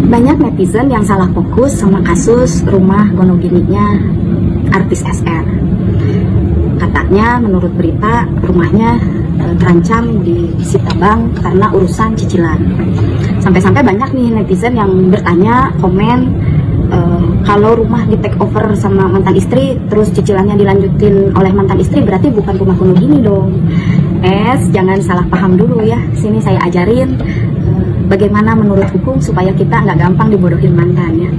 Banyak netizen yang salah fokus sama kasus rumah gonogininya artis SR. Katanya menurut berita rumahnya terancam disita bank karena urusan cicilan. Sampai-sampai banyak nih netizen yang bertanya, komen, kalau rumah di take over sama mantan istri terus cicilannya dilanjutin oleh mantan istri berarti bukan rumah gonogini dong. Jangan salah paham dulu ya. Sini saya ajarin bagaimana menurut hukum supaya kita nggak gampang dibodohin mantan ya.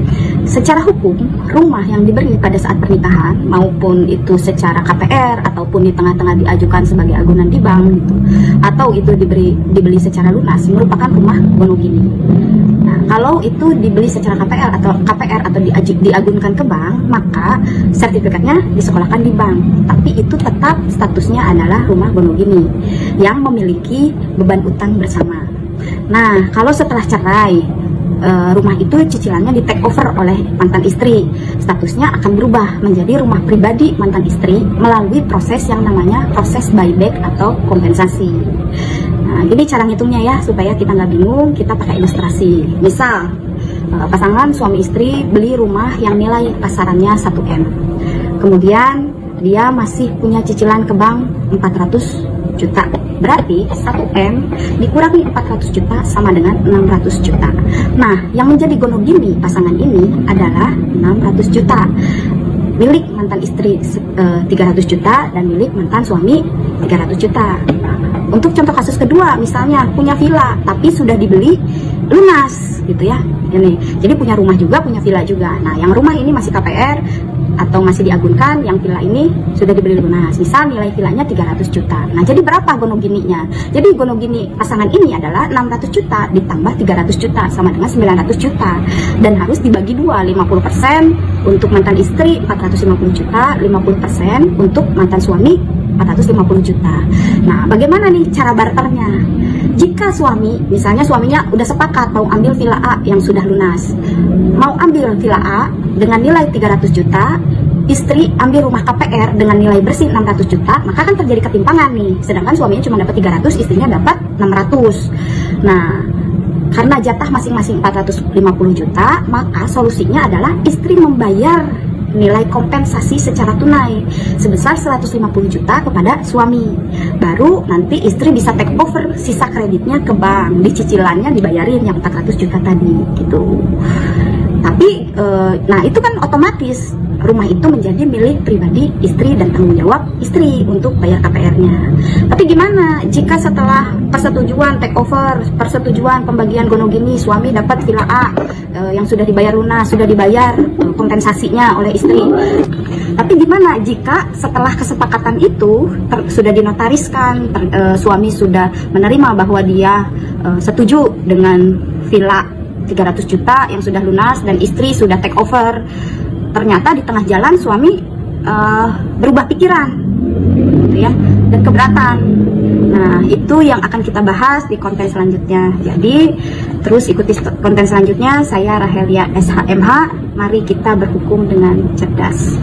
Secara hukum, rumah yang diberi pada saat pernikahan maupun itu secara KPR ataupun di tengah-tengah diajukan sebagai agunan di bank gitu, atau itu dibeli secara lunas merupakan rumah gonogini. Nah, kalau itu dibeli secara KPR atau diagunkan ke bank, maka sertifikatnya disekolahkan di bank. Tapi itu tetap statusnya adalah rumah gonogini yang memiliki beban utang bersama. Nah, kalau setelah cerai, rumah itu cicilannya di take over oleh mantan istri, statusnya akan berubah menjadi rumah pribadi mantan istri melalui proses yang namanya proses buyback atau kompensasi. Nah, gini cara ngitungnya ya, supaya kita nggak bingung, kita pakai ilustrasi. Misal, pasangan suami istri beli rumah yang nilai pasarannya 1M. Kemudian, dia masih punya cicilan ke bank 400 juta. Berarti 1M dikurangi 400 juta sama dengan 600 juta. Nah, yang menjadi gonogini pasangan ini adalah 600 juta. Milik mantan istri 300 juta dan milik mantan suami 300 juta. Untuk contoh kasus kedua, misalnya punya villa tapi sudah dibeli lunas gitu ya. Ini. Jadi punya rumah juga, punya villa juga. Nah, yang rumah ini masih KPR atau masih diagunkan, yang villa ini sudah dibeli lunas. Misal nilai villanya 300 juta. Nah, jadi berapa gonogininya? Jadi gonogini pasangan ini adalah 600 juta ditambah 300 juta sama dengan 900 juta. Dan harus dibagi dua, 50% untuk mantan istri 450 juta, 50% untuk mantan suami 450 juta. Nah, bagaimana nih cara barternya? Jika suami, misalnya suaminya udah sepakat mau ambil villa A yang sudah lunas, mau ambil villa A dengan nilai 300 juta, istri ambil rumah KPR dengan nilai bersih 600 juta, maka kan terjadi ketimpangan nih. Sedangkan suaminya cuma dapat 300, istrinya dapat 600. Nah, karena jatah masing-masing 450 juta, maka solusinya adalah istri membayar nilai kompensasi secara tunai sebesar 150 juta kepada suami. Baru nanti istri bisa take over sisa kreditnya ke bank, di cicilannya dibayarin yang 400 juta tadi gitu. Tapi nah itu kan otomatis rumah itu menjadi milik pribadi istri dan tanggung jawab istri untuk bayar KPR-nya. Tapi gimana jika setelah persetujuan take over, persetujuan pembagian gonogini, suami dapat villa A yang sudah dibayar lunas, sudah dibayar kompensasinya oleh istri. Tapi gimana jika setelah kesepakatan itu sudah dinotariskan, suami sudah menerima bahwa dia setuju dengan villa 300 juta yang sudah lunas dan istri sudah take over. Ternyata di tengah jalan suami berubah pikiran gitu ya, dan keberatan. Nah, itu yang akan kita bahas di konten selanjutnya. Jadi, terus ikuti konten selanjutnya. Saya Rahelia SHMH. Mari kita berhukum dengan cerdas.